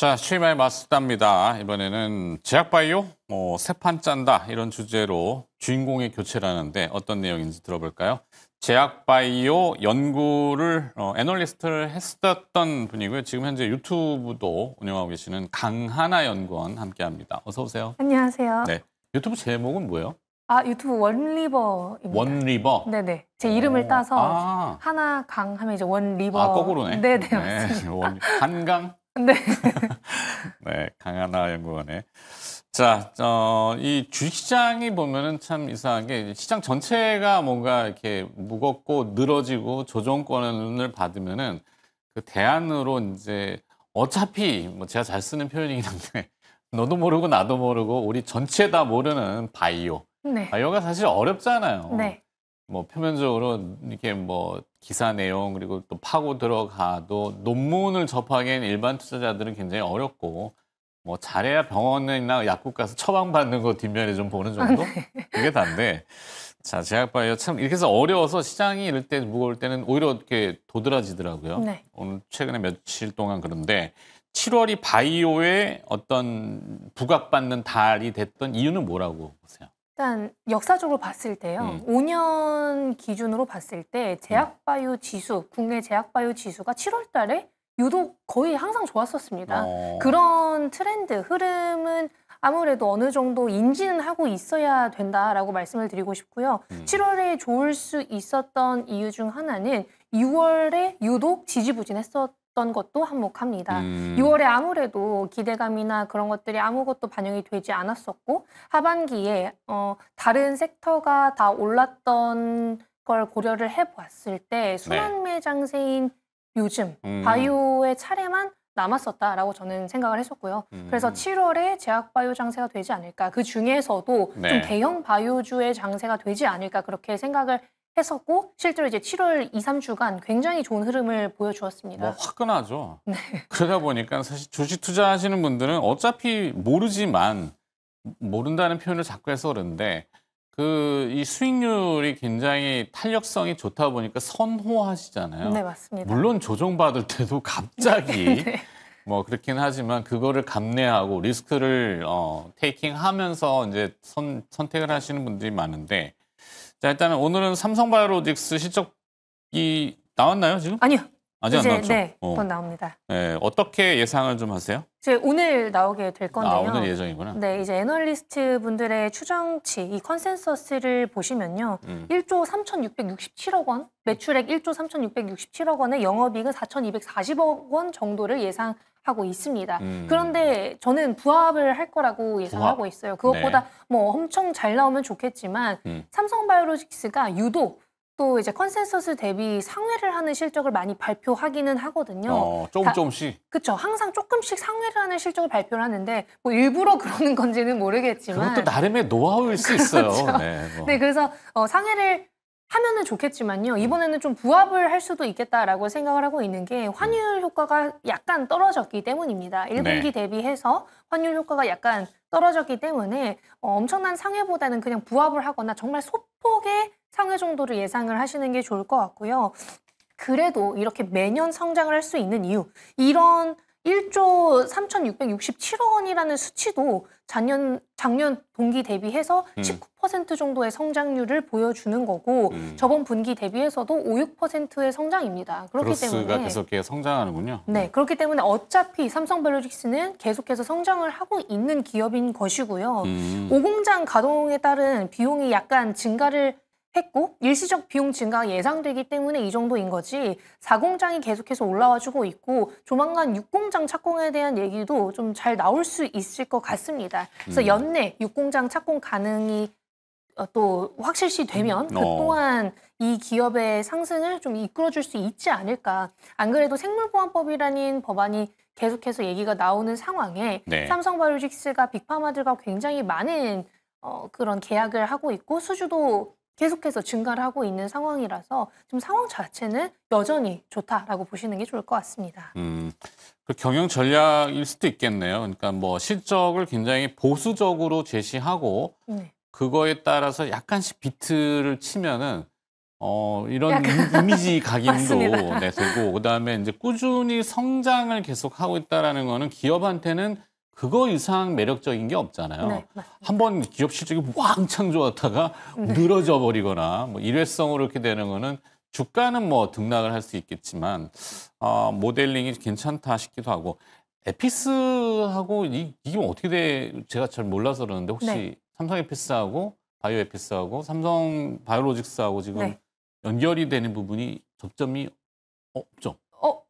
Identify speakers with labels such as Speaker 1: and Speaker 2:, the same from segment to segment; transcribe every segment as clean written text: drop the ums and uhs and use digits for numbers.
Speaker 1: 자, 취미의 마스터입니다. 이번에는 제약바이오, 새 판 짠다 이런 주제로 주인공의 교체라는데 어떤 내용인지 들어볼까요? 제약바이오 연구를 애널리스트를 했었던 분이고요. 지금 현재 유튜브도 운영하고 계시는 강하나 연구원 함께합니다. 어서 오세요.
Speaker 2: 안녕하세요.
Speaker 1: 네, 유튜브 제목은 뭐예요?
Speaker 2: 유튜브 원리버입니다.
Speaker 1: 원리버?
Speaker 2: 네네. 제 이름을 따서
Speaker 1: 아,
Speaker 2: 하나 강 하면 이제 원리버.
Speaker 1: 거꾸로네.
Speaker 2: 네네, 맞습니다.
Speaker 1: 한강?
Speaker 2: 네.
Speaker 1: 네, 강하나 연구원의. 자, 이 주식시장이 보면은 참 이상하게 시장 전체가 뭔가 이렇게 무겁고 늘어지고 조정권을 받으면은 그 대안으로 이제 어차피 뭐 제가 잘 쓰는 표현이긴 한데 너도 모르고 나도 모르고 우리 전체 다 모르는 바이오.
Speaker 2: 네.
Speaker 1: 바이오가 사실 어렵잖아요.
Speaker 2: 네.
Speaker 1: 뭐 표면적으로 이렇게 뭐 기사 내용 그리고 또 파고 들어가도 논문을 접하기엔 일반 투자자들은 굉장히 어렵고 뭐 잘해야 병원이나 약국 가서 처방받는 거 뒷면에 좀 보는 정도? 그게 다인데 자 제약바이오 참 이렇게 해서 어려워서 시장이 이럴 때 무거울 때는 오히려 이렇게 도드라지더라고요.
Speaker 2: 네.
Speaker 1: 오늘 최근에 며칠 동안 그런데 7월이 바이오의 어떤 부각받는 달이 됐던 이유는 뭐라고 보세요?
Speaker 2: 일단 역사적으로 봤을 때요. 5년 기준으로 봤을 때 제약바이오 지수, 국내 제약바이오 지수가 7월 달에 유독 거의 항상 좋았었습니다. 그런 트렌드, 흐름은 아무래도 어느 정도 인지는 하고 있어야 된다라고 말씀을 드리고 싶고요. 7월에 좋을 수 있었던 이유 중 하나는 6월에 유독 지지부진했었던 것도 한몫합니다. 6월에 아무래도 기대감이나 그런 것들이 아무것도 반영이 되지 않았었고 하반기에 다른 섹터가 다 올랐던 걸 고려를 해봤을 때 순환매 장세인 요즘 바이오의 차례만 남았었다라고 저는 생각을 했었고요. 그래서 7월에 제약바이오 장세가 되지 않을까. 그 중에서도 좀 대형 바이오주의 장세가 되지 않을까 그렇게 생각을 했었고 실제로 이제 7월 2, 3주간 굉장히 좋은 흐름을 보여주었습니다.
Speaker 1: 뭐 화끈하죠.
Speaker 2: 네.
Speaker 1: 그러다 보니까 사실 주식 투자하시는 분들은 어차피 모르지만 모른다는 표현을 자꾸 해서 그런데 이 수익률이 굉장히 탄력성이 좋다 보니까 선호하시잖아요.
Speaker 2: 네, 맞습니다.
Speaker 1: 물론 조정받을 때도 갑자기
Speaker 2: 네.
Speaker 1: 뭐 그렇긴 하지만 그거를 감내하고 리스크를 테이킹하면서 이제 선택을 하시는 분들이 많은데 자 일단은 오늘은 삼성바이오로직스 실적이 나왔나요 지금?
Speaker 2: 아니요.
Speaker 1: 아직 안 나왔죠?
Speaker 2: 네, 곧 나옵니다.
Speaker 1: 네, 어떻게 예상을 좀 하세요?
Speaker 2: 이제 오늘 나오게 될 건데요.
Speaker 1: 오늘 예정이구나.
Speaker 2: 네, 이제 애널리스트 분들의 추정치, 이 컨센서스를 보시면요. 1조 3,667억 원, 매출액 1조 3,667억 원에 영업이익은 4,240억 원 정도를 예상하고 있습니다. 그런데 저는 부합을 할 거라고 예상하고 있어요. 그것보다 뭐 엄청 잘 나오면 좋겠지만 삼성바이오로직스가 유독 또 이제 컨센서스 대비 상회를 하는 실적을 많이 발표하기는 하거든요.
Speaker 1: 조금씩.
Speaker 2: 그렇죠. 항상 조금씩 상회를 하는 실적을 발표를 하는데 뭐 일부러 그러는 건지는 모르겠지만
Speaker 1: 그것도 나름의 노하우일 수 있어요.
Speaker 2: 그렇죠. 네, 그래서 상회를 하면은 좋겠지만요. 이번에는 좀 부합을 할 수도 있겠다라고 생각을 하고 있는 게 환율 효과가 약간 떨어졌기 때문입니다. 1분기 대비해서 환율 효과가 약간 떨어졌기 때문에 엄청난 상회보다는 그냥 부합을 하거나 정말 소폭의 상회 정도를 예상을 하시는 게 좋을 것 같고요. 그래도 이렇게 매년 성장을 할 수 있는 이유, 이런 1조 3,667억 원이라는 수치도 작년 동기 대비해서 19% 정도의 성장률을 보여주는 거고 저번 분기 대비해서도 5, 6%의 성장입니다. 그렇기 때문에
Speaker 1: 그로스가 계속 성장하는군요.
Speaker 2: 네, 그렇기 때문에 어차피 삼성바이오로직스는 계속해서 성장을 하고 있는 기업인 것이고요. 5공장 가동에 따른 비용이 약간 증가를 했고 일시적 비용 증가가 예상되기 때문에 이 정도인 거지 4공장이 계속해서 올라와주고 있고 조만간 6공장 착공에 대한 얘기도 좀 잘 나올 수 있을 것 같습니다. 그래서 연내 6공장 착공 가능이 또 확실시 되면 그 또한 이 기업의 상승을 좀 이끌어줄 수 있지 않을까. 안 그래도 생물보안법이라는 법안이 계속해서 얘기가 나오는 상황에 삼성바이오로직스가 빅파마들과 굉장히 많은 그런 계약을 하고 있고 수주도 계속해서 증가를 하고 있는 상황이라서 지금 상황 자체는 여전히 좋다라고 보시는 게 좋을 것 같습니다.
Speaker 1: 그 경영 전략일 수도 있겠네요. 그러니까 뭐 실적을 굉장히 보수적으로 제시하고 그거에 따라서 약간씩 비트를 치면은 이런
Speaker 2: 약간
Speaker 1: 이미지 각인도
Speaker 2: 맞습니다.
Speaker 1: 네, 되고 그다음에 이제 꾸준히 성장을 계속하고 있다라는 거는 기업한테는 그거 이상 매력적인 게 없잖아요.
Speaker 2: 네, 맞습니다.
Speaker 1: 한번 기업 실적이 왕창 좋았다가
Speaker 2: 네.
Speaker 1: 늘어져 버리거나 뭐 일회성으로 이렇게 되는 거는 주가는 뭐 등락을 할 수 있겠지만 모델링이 괜찮다 싶기도 하고 에피스하고 이게 어떻게 돼? 제가 잘 몰라서 그러는데 혹시
Speaker 2: 네.
Speaker 1: 삼성 에피스하고 바이오 에피스하고 삼성 바이오로직스하고 지금
Speaker 2: 네.
Speaker 1: 연결이 되는 부분이 접점이 없죠?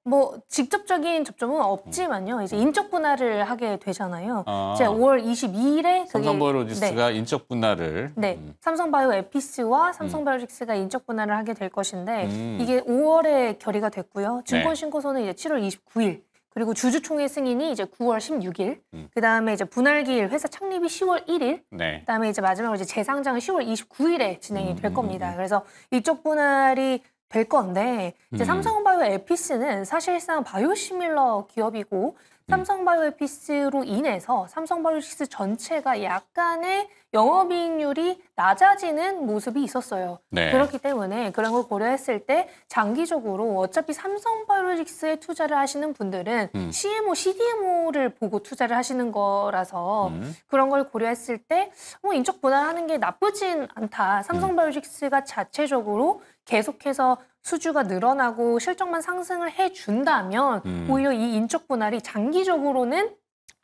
Speaker 2: 뭐 직접적인 접점은 없지만요. 이제 인적 분할을 하게 되잖아요. 이제 5월 22일에
Speaker 1: 삼성
Speaker 2: 네.
Speaker 1: 바이오로직스가 인적 분할을
Speaker 2: 네. 삼성바이오 에피스와 삼성바이오로직스가 인적 분할을 하게 될 것인데
Speaker 1: 음.
Speaker 2: 이게 5월에 결의가 됐고요. 증권
Speaker 1: 네.
Speaker 2: 신고서는 이제 7월 29일, 그리고 주주총회 승인이 이제 9월 16일, 그다음에 이제 분할기일 회사 창립이 10월 1일,
Speaker 1: 네.
Speaker 2: 그다음에 이제 마지막으로 이제 재상장은 10월 29일에 진행이 될 겁니다. 그래서 인적 분할이 될 건데 이제 삼성바이오 에피스는 사실상 바이오시밀러 기업이고 삼성바이오 에피스로 인해서 삼성바이오로직스 전체가 약간의 영업이익률이 낮아지는 모습이 있었어요.
Speaker 1: 네.
Speaker 2: 그렇기 때문에 그런 걸 고려했을 때 장기적으로 어차피 삼성바이오로직스에 투자를 하시는 분들은 CMO, CDMO를 보고 투자를 하시는 거라서 그런 걸 고려했을 때 인적 분할하는 게 나쁘진 않다. 삼성바이오로직스가 자체적으로 계속해서 수주가 늘어나고 실적만 상승을 해준다면 오히려 이 인적 분할이 장기적으로는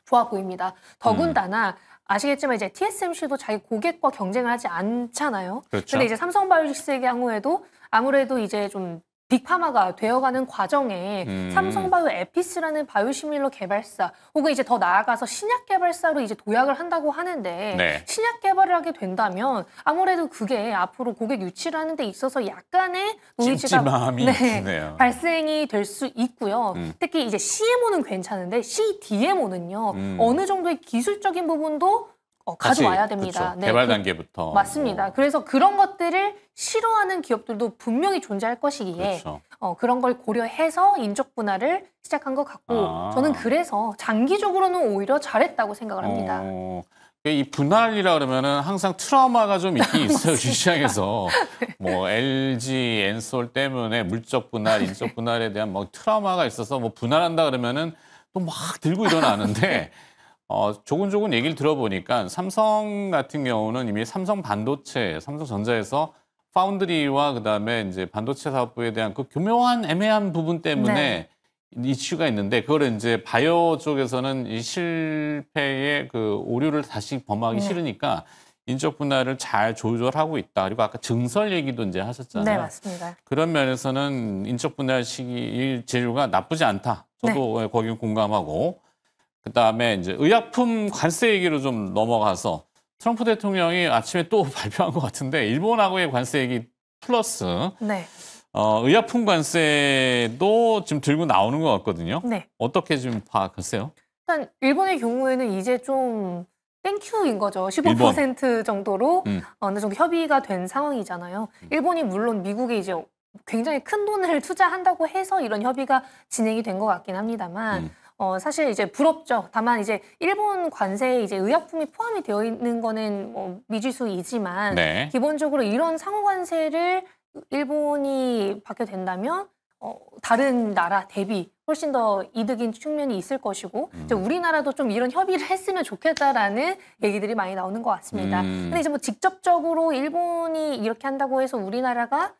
Speaker 2: 좋아 보입니다. 더군다나 아시겠지만 이제 TSMC도 자기 고객과 경쟁을 하지 않잖아요.
Speaker 1: 그렇죠.
Speaker 2: 근데 이제 삼성바이오로직스의 경우에도 아무래도 이제 좀 빅파마가 되어가는 과정에 삼성바이오 에피스라는 바이오시밀러 개발사 혹은 이제 더 나아가서 신약 개발사로 이제 도약을 한다고 하는데
Speaker 1: 네.
Speaker 2: 신약 개발을 하게 된다면 아무래도 그게 앞으로 고객 유치를 하는 데 있어서 약간의 노이즈가
Speaker 1: 찜찜함이 있네요.
Speaker 2: 발생이 될 수 있고요. 특히 이제 CMO는 괜찮은데 CDMO는요. 어느 정도의 기술적인 부분도 가져와야 됩니다.
Speaker 1: 그렇죠. 개발 단계부터.
Speaker 2: 맞습니다. 그래서 그런 것들을 싫어하는 기업들도 분명히 존재할 것이기에
Speaker 1: 그렇죠.
Speaker 2: 그런 걸 고려해서 인적 분할을 시작한 것 같고 저는 그래서 장기적으로는 오히려 잘했다고 생각을 합니다.
Speaker 1: 이 분할이라 그러면은 항상 트라우마가 좀 있긴 있어요. 주시장에서. 뭐 LG, 엔솔 때문에 물적 분할, 인적 분할에 대한 뭐 트라우마가 있어서 뭐 분할한다 그러면은 또 막 들고 일어나는데 조곤조곤 얘기를 들어보니까 삼성 같은 경우는 이미 삼성 반도체, 삼성전자에서 파운드리와 그다음에 이제 반도체 사업부에 대한 그 교묘한 애매한 부분 때문에
Speaker 2: 네.
Speaker 1: 이슈가 있는데 그걸 이제 바이오 쪽에서는 이 실패의 그 오류를 다시 범하기 싫으니까 인적 분할을 잘 조절하고 있다. 그리고 아까 증설 얘기도 이제 하셨잖아요.
Speaker 2: 네, 맞습니다.
Speaker 1: 그런 면에서는 인적 분할 시기 재료가 나쁘지 않다. 저도 거기 공감하고. 그다음에 이제 의약품 관세 얘기로 좀 넘어가서 트럼프 대통령이 아침에 또 발표한 것 같은데 일본하고의 관세 얘기 플러스 의약품 관세도 지금 들고 나오는 것 같거든요.
Speaker 2: 네.
Speaker 1: 어떻게 좀 파악하세요?
Speaker 2: 일단 일본의 경우에는 이제 좀 땡큐인 거죠. 15% 정도로 어느 정도 협의가 된 상황이잖아요. 일본이 물론 미국에 이제 굉장히 큰 돈을 투자한다고 해서 이런 협의가 진행이 된 것 같긴 합니다만 사실 이제 부럽죠. 다만 이제 일본 관세에 이제 의약품이 포함이 되어 있는 거는 뭐 미지수이지만 기본적으로 이런 상호 관세를 일본이 받게 된다면 다른 나라 대비 훨씬 더 이득인 측면이 있을 것이고 이제 우리나라도 좀 이런 협의를 했으면 좋겠다라는 얘기들이 많이 나오는 것 같습니다. 근데 이제 뭐 직접적으로 일본이 이렇게 한다고 해서 우리나라가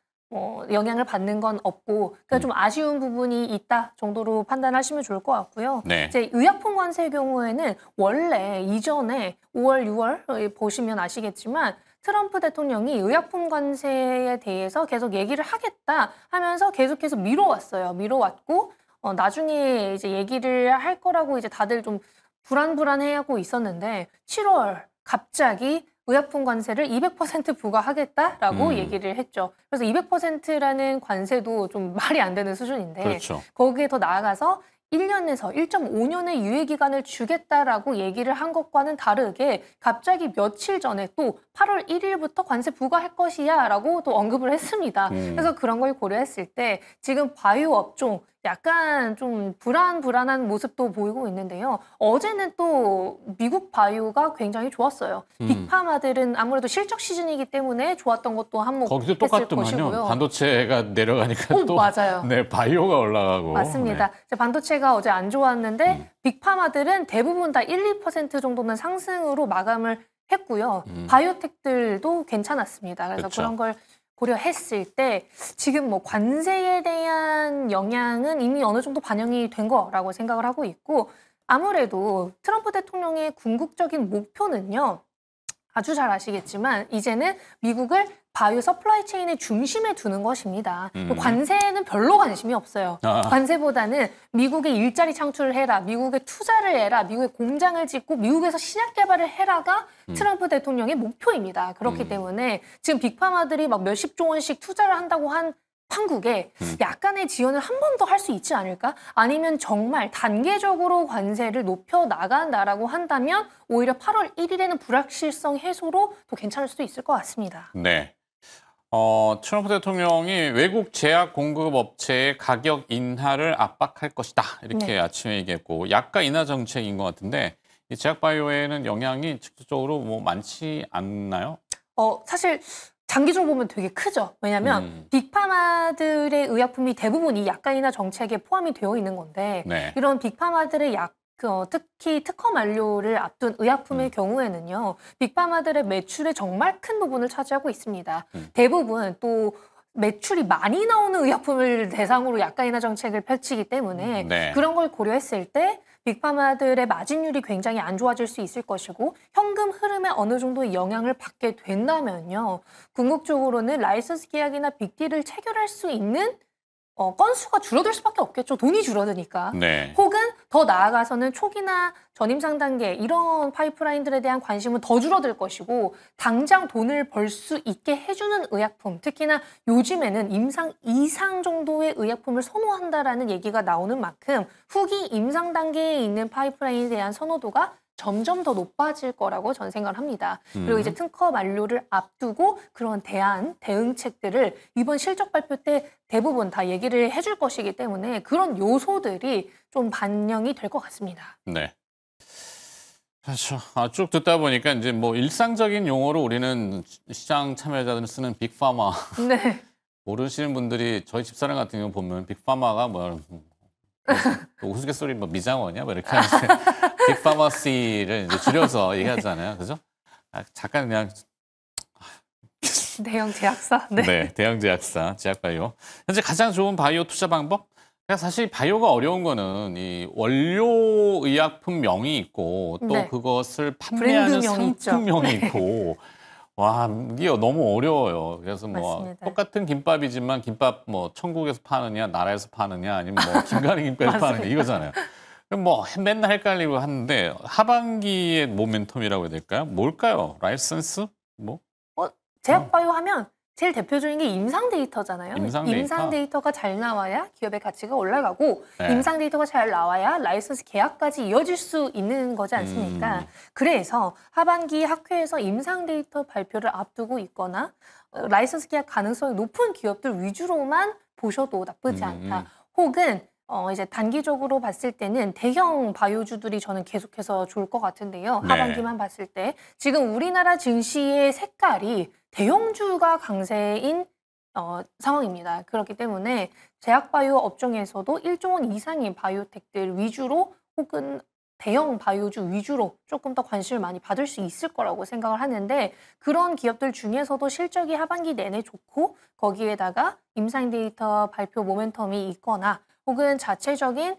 Speaker 2: 영향을 받는 건 없고 그러니까 좀 아쉬운 부분이 있다 정도로 판단하시면 좋을 것 같고요. 이제 의약품 관세의 경우에는 원래 이전에 5월, 6월 보시면 아시겠지만 트럼프 대통령이 의약품 관세에 대해서 계속 얘기를 하겠다 하면서 계속해서 미뤄왔어요. 미뤄왔고 나중에 이제 얘기를 할 거라고 이제 다들 좀 불안해하고 있었는데 7월 갑자기 의약품 관세를 200% 부과하겠다라고 얘기를 했죠. 그래서 200%라는 관세도 좀 말이 안 되는 수준인데 거기에 더 나아가서 1년에서 1.5년의 유예기간을 주겠다라고 얘기를 한 것과는 다르게 갑자기 며칠 전에 또 8월 1일부터 관세 부과할 것이야 라고 또 언급을 했습니다. 그래서 그런 걸 고려했을 때 지금 바이오 업종 약간 좀 불안한 모습도 보이고 있는데요. 어제는 또 미국 바이오가 굉장히 좋았어요. 빅파마들은 아무래도 실적 시즌이기 때문에 좋았던 것도
Speaker 1: 거기도
Speaker 2: 한몫했을
Speaker 1: 똑같더만요.
Speaker 2: 것이고요.
Speaker 1: 반도체가 내려가니까 또
Speaker 2: 맞아요.
Speaker 1: 네, 바이오가 올라가고.
Speaker 2: 맞습니다.
Speaker 1: 네.
Speaker 2: 반도체가 어제 안 좋았는데 빅파마들은 대부분 다 1, 2% 정도는 상승으로 마감을 했고요. 바이오텍들도 괜찮았습니다. 그래서
Speaker 1: 그쵸.
Speaker 2: 그런 걸 고려했을 때 지금 뭐 관세에 대한 영향은 이미 어느 정도 반영이 된 거라고 생각을 하고 있고, 아무래도 트럼프 대통령의 궁극적인 목표는요. 아주 잘 아시겠지만 이제는 미국을 바이오 서플라이 체인의 중심에 두는 것입니다. 관세는 별로 관심이 없어요. 관세보다는 미국의 일자리 창출을 해라, 미국에 투자를 해라, 미국에 공장을 짓고 미국에서 신약 개발을 해라가 트럼프 대통령의 목표입니다. 그렇기 때문에 지금 빅파마들이 막 몇십조 원씩 투자를 한다고 한 한국에 약간의 지원을 한 번 더 할 수 있지 않을까? 아니면 정말 단계적으로 관세를 높여 나간다라고 한다면 오히려 8월 1일에는 불확실성 해소로 더 괜찮을 수도 있을 것 같습니다.
Speaker 1: 네. 트럼프 대통령이 외국 제약 공급 업체의 가격 인하를 압박할 것이다. 이렇게
Speaker 2: 네.
Speaker 1: 아침에 얘기했고, 약가 인하 정책인 것 같은데 이 제약 바이오에는 영향이 직접적으로 뭐 많지 않나요?
Speaker 2: 사실 장기적으로 보면 되게 크죠. 왜냐하면 빅파마들의 의약품이 대부분 이 약가 인하 정책에 포함이 되어 있는 건데
Speaker 1: 네.
Speaker 2: 이런 빅파마들의 특히 특허 만료를 앞둔 의약품의 경우에는요. 빅파마들의 매출의 정말 큰 부분을 차지하고 있습니다. 대부분 또 매출이 많이 나오는 의약품을 대상으로 약가 인하 정책을 펼치기 때문에
Speaker 1: 네.
Speaker 2: 그런 걸 고려했을 때 빅파마들의 마진율이 굉장히 안 좋아질 수 있을 것이고 현금 흐름에 어느 정도 영향을 받게 된다면요. 궁극적으로는 라이선스 계약이나 빅딜을 체결할 수 있는 건수가 줄어들 수밖에 없겠죠. 돈이 줄어드니까.
Speaker 1: 네.
Speaker 2: 혹은 더 나아가서는 초기나 전임상 단계 이런 파이프라인들에 대한 관심은 더 줄어들 것이고 당장 돈을 벌 수 있게 해주는 의약품, 특히나 요즘에는 임상 이상 정도의 의약품을 선호한다라는 얘기가 나오는 만큼 후기 임상 단계에 있는 파이프라인에 대한 선호도가 점점 더 높아질 거라고 저는 생각을 합니다. 그리고 이제 특허 만료를 앞두고 그런 대응책들을 이번 실적 발표 때 대부분 다 얘기를 해줄 것이기 때문에 그런 요소들이 좀 반영이 될 것 같습니다.
Speaker 1: 네. 그렇죠. 쭉 듣다 보니까 이제 뭐 일상적인 용어로 우리는 시장 참여자들은 쓰는 빅파마.
Speaker 2: 네.
Speaker 1: 모르시는 분들이 저희 집사람 같은 경우 보면 빅파마가 뭐 우스갯소리 뭐 미장원이야 뭐 이렇게 하는데 빅파머시를 이제 줄여서 얘기하잖아요. 그죠? 잠깐 그냥
Speaker 2: 대형 제약사. 네.
Speaker 1: 네, 대형 제약사, 제약바이오. 현재 가장 좋은 바이오 투자 방법? 그러니까 사실 바이오가 어려운 거는 이 원료 의약품명이 있고 또
Speaker 2: 네.
Speaker 1: 그것을 판매하는
Speaker 2: 브랜드명이 있죠.
Speaker 1: 상품명이 있고 와, 이게 너무 어려워요. 그래서 뭐
Speaker 2: 맞습니다.
Speaker 1: 똑같은 김밥이지만 김밥 뭐 천국에서 파느냐, 나라에서 파느냐, 아니면 뭐 김가리 김밥에서 파느냐 이거잖아요. 그럼 뭐 맨날 헷갈리고 하는데 하반기의 모멘텀이라고 해야 될까요? 뭘까요? 라이선스? 뭐?
Speaker 2: 제약바이오 하면 제일 대표적인 게 임상 데이터잖아요.
Speaker 1: 임상 데이터?
Speaker 2: 가 잘 나와야 기업의 가치가 올라가고
Speaker 1: 네.
Speaker 2: 임상 데이터가 잘 나와야 라이선스 계약까지 이어질 수 있는 거지 않습니까? 그래서 하반기 학회에서 임상 데이터 발표를 앞두고 있거나 라이선스 계약 가능성이 높은 기업들 위주로만 보셔도 나쁘지 않다. 혹은 이제 단기적으로 봤을 때는 대형 바이오주들이 저는 계속해서 좋을 것 같은데요.
Speaker 1: 네.
Speaker 2: 하반기만 봤을 때 지금 우리나라 증시의 색깔이 대형주가 강세인 상황입니다. 그렇기 때문에 제약바이오 업종에서도 1조 원 이상의 바이오텍들 위주로 혹은 대형 바이오주 위주로 조금 더 관심을 많이 받을 수 있을 거라고 생각을 하는데 그런 기업들 중에서도 실적이 하반기 내내 좋고 거기에다가 임상 데이터 발표 모멘텀이 있거나 혹은 자체적인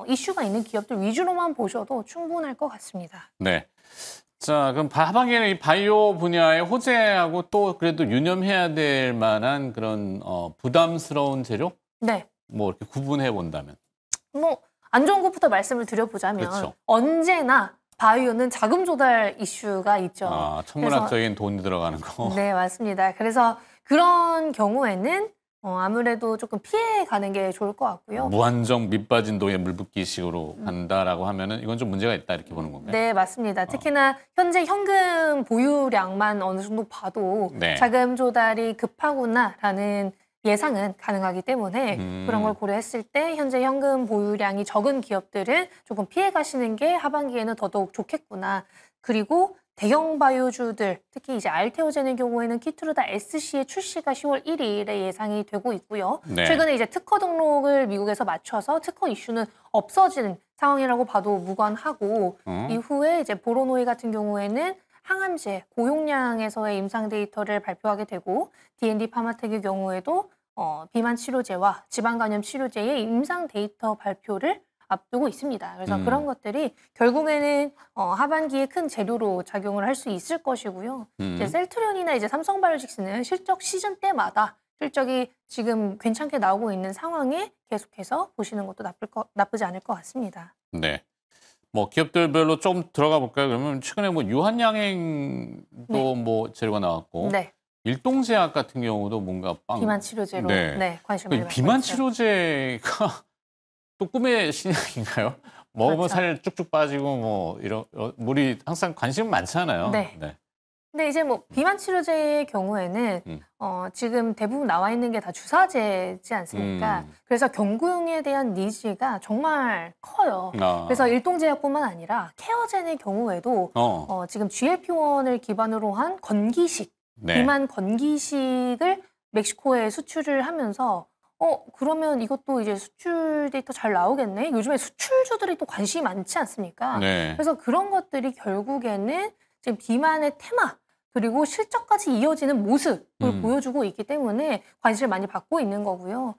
Speaker 2: 이슈가 있는 기업들 위주로만 보셔도 충분할 것 같습니다.
Speaker 1: 네. 자, 그럼 하반기에는 이 바이오 분야의 호재하고 또 그래도 유념해야 될 만한 그런 부담스러운 재료?
Speaker 2: 네.
Speaker 1: 뭐 이렇게 구분해 본다면.
Speaker 2: 뭐 안 좋은 것부터 말씀을 드려보자면
Speaker 1: 그렇죠.
Speaker 2: 언제나 바이오는 자금 조달 이슈가 있죠.
Speaker 1: 천문학적인 돈이 들어가는 거.
Speaker 2: 네, 맞습니다. 그래서 그런 경우에는 아무래도 조금 피해가는 게 좋을 것 같고요.
Speaker 1: 무한정 밑빠진 도에 물 붓기식으로 간다라고 하면은 이건 좀 문제가 있다 이렇게 보는 건가요?
Speaker 2: 네, 맞습니다. 특히나 현재 현금 보유량만 어느 정도 봐도
Speaker 1: 네.
Speaker 2: 자금 조달이 급하구나라는 예상은 가능하기 때문에 그런 걸 고려했을 때 현재 현금 보유량이 적은 기업들은 조금 피해 가시는 게 하반기에는 더더욱 좋겠구나. 그리고 대형 바이오주들, 특히 이제 알테오젠의 경우에는 키트루다 SC의 출시가 10월 1일에 예상이 되고 있고요.
Speaker 1: 네.
Speaker 2: 최근에 이제 특허 등록을 미국에서 맞춰서 특허 이슈는 없어지는 상황이라고 봐도 무관하고 이후에 이제 보로노이 같은 경우에는 항암제, 고용량에서의 임상 데이터를 발표하게 되고 D&D 파마텍의 경우에도 비만 치료제와 지방 감염 치료제의 임상 데이터 발표를 앞두고 있습니다. 그래서 그런 것들이 결국에는 하반기에 큰 재료로 작용을 할 수 있을 것이고요. 이제 셀트리온이나 이제 삼성바이오직스는 실적 시즌 때마다 실적이 지금 괜찮게 나오고 있는 상황에 계속해서 보시는 것도 나쁘지 않을 것 같습니다.
Speaker 1: 네. 뭐 기업들별로 좀 들어가 볼까요? 그러면 최근에 뭐 유한양행도
Speaker 2: 네.
Speaker 1: 뭐 재료가 나왔고
Speaker 2: 네.
Speaker 1: 일동제약 같은 경우도 뭔가
Speaker 2: 비만 치료제로
Speaker 1: 네.
Speaker 2: 관심을 많이 받고
Speaker 1: 비만
Speaker 2: 있죠.
Speaker 1: 치료제가 또 꿈의 신약인가요? 먹으면
Speaker 2: 그렇죠.
Speaker 1: 살 쭉쭉 빠지고 뭐 이런 우리 항상 관심 많잖아요.
Speaker 2: 네.
Speaker 1: 네.
Speaker 2: 근데 이제 뭐 비만 치료제의 경우에는 지금 대부분 나와 있는 게 다 주사제지 않습니까? 그래서 경구용에 대한 니즈가 정말 커요. 그래서 일동제약뿐만 아니라 케어젠의 경우에도 지금 GLP-1을 기반으로 한 건기식,
Speaker 1: 네.
Speaker 2: 비만 건기식을 멕시코에 수출을 하면서 그러면 이것도 이제 수출 데이터 잘 나오겠네? 요즘에 수출주들이 또 관심이 많지 않습니까?
Speaker 1: 네.
Speaker 2: 그래서 그런 것들이 결국에는 지금 비만의 테마, 그리고 실적까지 이어지는 모습을 보여주고 있기 때문에 관심을 많이 받고 있는 거고요.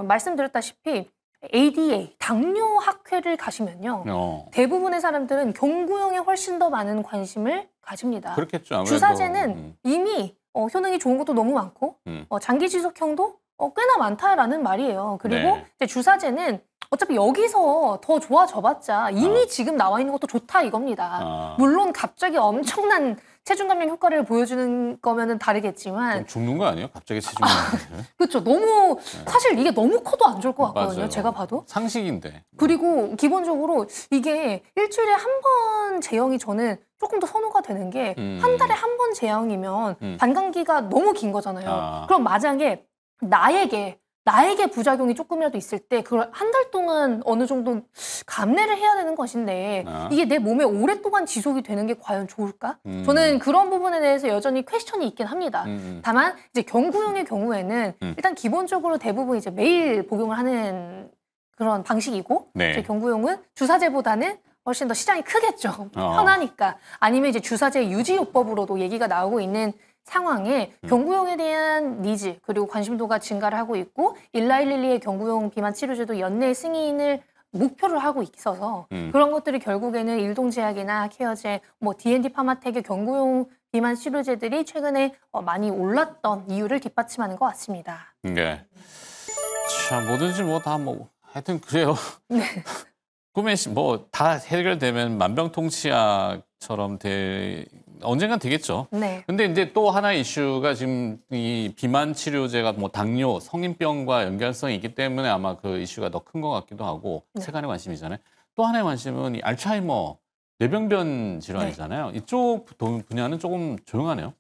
Speaker 2: 말씀드렸다시피 ADA, 당뇨학회를 가시면요. 대부분의 사람들은 경구용에 훨씬 더 많은 관심을 가집니다.
Speaker 1: 그렇겠죠. 아무래도.
Speaker 2: 주사제는 이미 효능이 좋은 것도 너무 많고 장기 지속형도 꽤나 많다라는 말이에요. 그리고
Speaker 1: 네.
Speaker 2: 이제 주사제는 어차피 여기서 더 좋아져봤자 이미 지금 나와 있는 것도 좋다 이겁니다. 물론 갑자기 엄청난 체중 감량 효과를 보여주는 거면은 다르겠지만
Speaker 1: 죽는 거 아니에요? 갑자기 체중 감량.
Speaker 2: 그렇죠. 너무 사실 이게 너무 커도 안 좋을 것 같거든요.
Speaker 1: 맞아요.
Speaker 2: 제가 봐도.
Speaker 1: 상식인데.
Speaker 2: 그리고 기본적으로 이게 일주일에 한 번 제형이 저는 조금 더 선호가 되는 게 한 달에 한 번 제형이면 반감기가 너무 긴 거잖아요. 그럼 만약에 나에게 부작용이 조금이라도 있을 때 그걸 한 달 동안 어느 정도 감내를 해야 되는 것인데 이게 내 몸에 오랫동안 지속이 되는 게 과연 좋을까? 저는 그런 부분에 대해서 여전히 퀘스천이 있긴 합니다. 다만 이제 경구용의 경우에는 일단 기본적으로 대부분 이제 매일 복용을 하는 그런 방식이고
Speaker 1: 네.
Speaker 2: 이제 경구용은 주사제보다는 훨씬 더 시장이 크겠죠. 편하니까. 아니면 이제 주사제 유지요법으로도 얘기가 나오고 있는 상황에 경구용에 대한 니즈 그리고 관심도가 증가를 하고 있고 일라일릴리의 경구용 비만 치료제도 연내 승인을 목표를 하고 있어서 그런 것들이 결국에는 일동제약이나 케어제, 뭐 D&D 파마텍의 경구용 비만 치료제들이 최근에 많이 올랐던 이유를 뒷받침하는 것 같습니다.
Speaker 1: 네. 참 뭐든지 뭐 다 뭐 하여튼 그래요.
Speaker 2: 네.
Speaker 1: 꿈의 뭐 다 해결되면 만병통치약처럼 언젠간 되겠죠.
Speaker 2: 네.
Speaker 1: 근데 이제 또 하나의 이슈가 지금 이 비만 치료제가 뭐 당뇨, 성인병과 연관성이 있기 때문에 아마 그 이슈가 더 큰 것 같기도 하고 세간의 관심이잖아요. 또 하나의 관심은 이 알츠하이머 뇌병변 질환이잖아요.
Speaker 2: 네.
Speaker 1: 이쪽 분야는 조금 조용하네요.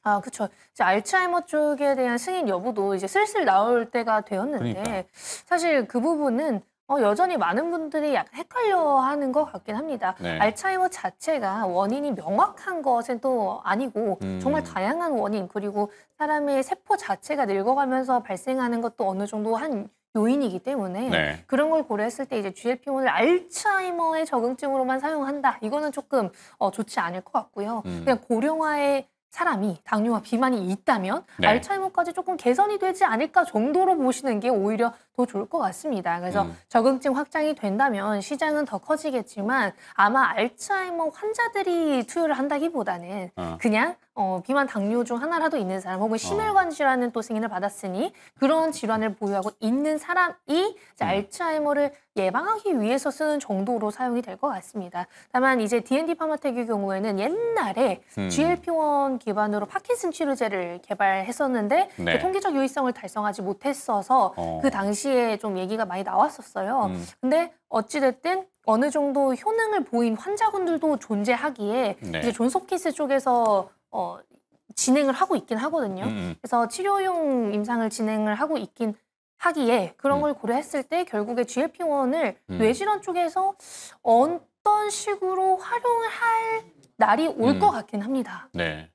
Speaker 2: 그렇죠. 이제 알츠하이머 쪽에 대한 승인 여부도 이제 슬슬 나올 때가 되었는데
Speaker 1: 그러니까.
Speaker 2: 사실 그 부분은 여전히 많은 분들이 약간 헷갈려하는 것 같긴 합니다.
Speaker 1: 네.
Speaker 2: 알츠하이머 자체가 원인이 명확한 것은 또 아니고 정말 다양한 원인 그리고 사람의 세포 자체가 늙어가면서 발생하는 것도 어느 정도 한 요인이기 때문에
Speaker 1: 네.
Speaker 2: 그런 걸 고려했을 때 이제 GLP-1을 알츠하이머의 적응증으로만 사용한다. 이거는 조금 좋지 않을 것 같고요. 그냥 고령화의 사람이 당뇨와 비만이 있다면
Speaker 1: 네.
Speaker 2: 알츠하이머까지 조금 개선이 되지 않을까 정도로 보시는 게 오히려 더 좋을 것 같습니다. 그래서 적응증 확장이 된다면 시장은 더 커지겠지만 아마 알츠하이머 환자들이 투여를 한다기보다는 그냥 비만 당뇨 중 하나라도 있는 사람 혹은 심혈관 질환은 또 승인을 받았으니 그런 질환을 보유하고 있는 사람이 이제 알츠하이머를 예방하기 위해서 쓰는 정도로 사용이 될 것 같습니다. 다만 이제 D&D 파마텍의 경우에는 옛날에 GLP-1 기반으로 파킨슨 치료제를 개발했었는데
Speaker 1: 네.
Speaker 2: 그 통계적 유의성을 달성하지 못했어서 그 당시에 좀 얘기가 많이 나왔었어요. 근데 어찌됐든 어느 정도 효능을 보인 환자분들도 존재하기에
Speaker 1: 네.
Speaker 2: 이제 존스홉킨스 쪽에서 진행을 하고 있긴 하거든요. 그래서 치료용 임상을 진행을 하고 있긴 하기에 그런 걸 고려했을 때 결국에 GLP-1을 뇌질환 쪽에서 어떤 식으로 활용을 할 날이 올 것 같긴 합니다.
Speaker 1: 네.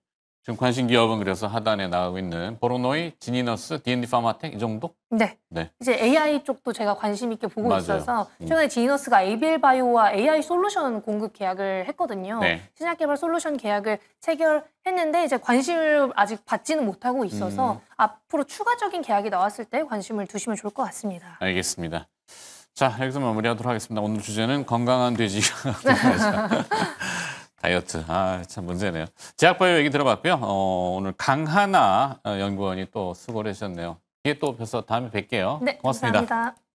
Speaker 1: 지금 관심 기업은 그래서 하단에 나가고 있는 보로노이, 지니너스, D&D 파마텍 이 정도?
Speaker 2: 네.
Speaker 1: 네.
Speaker 2: 이제 AI 쪽도 제가 관심 있게 보고
Speaker 1: 맞아요.
Speaker 2: 있어서 최근에 지니너스가 ABL 바이오와 AI 솔루션 공급 계약을 했거든요.
Speaker 1: 네.
Speaker 2: 신약 개발 솔루션 계약을 체결했는데 이제 관심을 아직 받지는 못하고 있어서 앞으로 추가적인 계약이 나왔을 때 관심을 두시면 좋을 것 같습니다.
Speaker 1: 알겠습니다. 자, 여기서 마무리하도록 하겠습니다. 오늘 주제는 건강한 돼지가 다이어트. 아, 참 문제네요. 제약바이오 얘기 들어봤고요. 오늘 강하나 연구원이 또 수고를 해주셨네요. 뒤에 또 뵈서 다음에 뵐게요.
Speaker 2: 네,
Speaker 1: 고맙습니다.
Speaker 2: 감사합니다.